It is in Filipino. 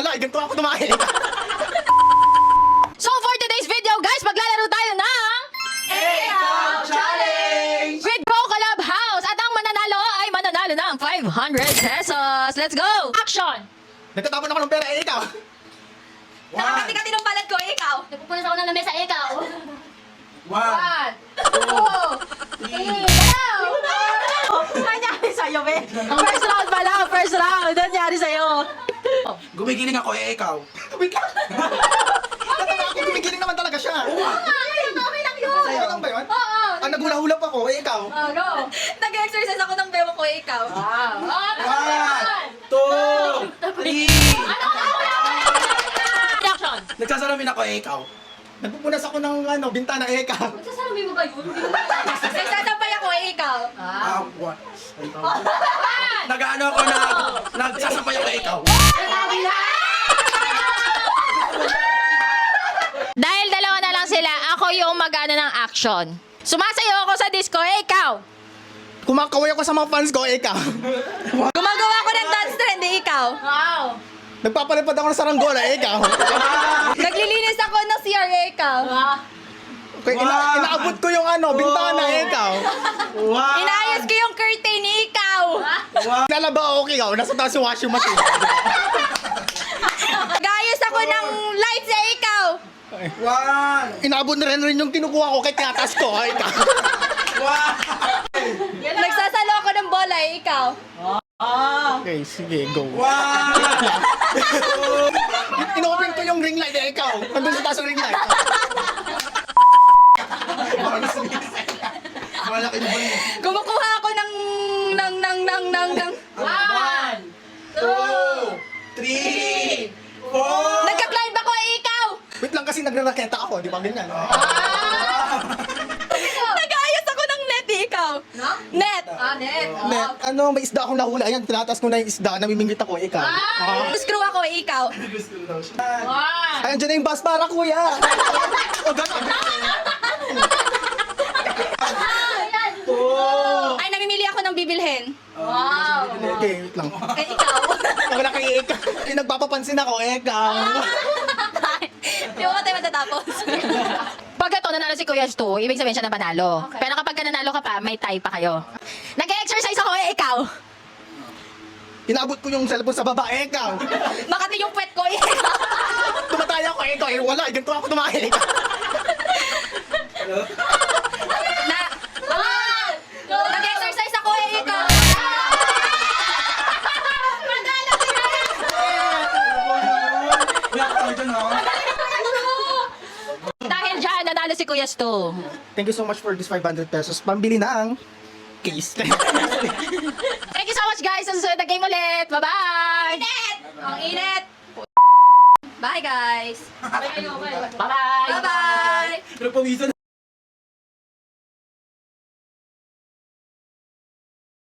wala. Ganito ako tumahin. So for today's video guys, maglalaro tayo ng Ikaw Challenge! with Go Collab House. At ang mananalo ay mananalo ng 500 pesos. Let's go! Action! Nagtatapon ako ng pera, ikaw. Nakakati-kati ng balat ko, ikaw. Nagpupunas ako ng lamesa, ikaw. 1, 1, 2, 3, go! Nangyari sa'yo, be. First round pa lang, first round. Nangyari sa'yo. Gumigiling ako, ikaw. Gumigiling naman talaga siya. Okay lang yun. Sa'yo lang ba yun? Oo. Ang nagula-hulap ako, ikaw. Oh, go. Nag-exercise ako ng bewa ko, ikaw. Wow. 1, 2, 3. Action! Nagsasalamin ako, ikaw. Nagpupunas ako ng bintana, ikaw. Magsasalabi mo ba yun? Nagsasampay ako, ikaw. What? Nag-ano ako nagsasampay ako, ikaw. Dahil dalawa na lang sila, ako yung mag-ano ng action. Sumasayaw ako sa disco, ikaw. Kumakaway ako sa mga fans ko, ikaw. Gumagawa ako ng dance trend, ikaw. Wow. Nagpapalipad ako ng saranggola, ikaw. Naglilinis ako ng CR, ikaw. Okay, inaabot ko yung bintana, ikaw. Wow. Inayos ko yung curtain, ikaw. Nalaba ako, ikaw. Nasa taas yung washing machine. Nag-ayos ako ng lights, ikaw. Wow. Inaabot na rin yung kinukuha ko kay tinatas ko, ikaw. Wow. Nagsasalo ako ng bola, ikaw. Okay, sige, go. Wow. Inopen ko yung ring light, ikaw. Nandun sa taas yung ring light. Malaki na ba yun? Kumukuha ako ng... 1, 2, 3, 4. Nagka-climb ako, ikaw. Wait lang kasi nagre-raketa ako, di ba ganyan? Nag-ayos ako ng net, ikaw. No? Net. Net. Net, may isda akong nahula. Ayan, tinatas ko na yung isda. Namimingwit ako, ikaw. Screw ako, ikaw. Ayan, dyan na yung bus para, kuya. O, gano'n. Ay, namimili ako ng bibilhin. Okay, wait lang. Eh, ikaw. Wala kay ikaw. Yung nagpapapansin ako, ikaw. Di ba tayo matatapos? Pag ito, nanalo si Kuya Stu, ibig sabihin siya na panalo. Okay. Pero kapag nanalo ka pa, may tie pa kayo. Nag-exercise ako, ikaw. Inaabot ko yung cellphone sa baba, ikaw. Makati yung puwet ko, ikaw. Tumataya ako, ikaw. Wala, ganito ako tumahin. Na, nag-exercise ako, ikaw. Dahil dyan, nanalo si Kuya Stu. Thank you so much for this 500 pesos. Pambili na ang case. Thank you so much, guys. Sa susunod na game ulit. Bye-bye! Init! Ang init! Bye, guys! Bye-bye! Pero pawisan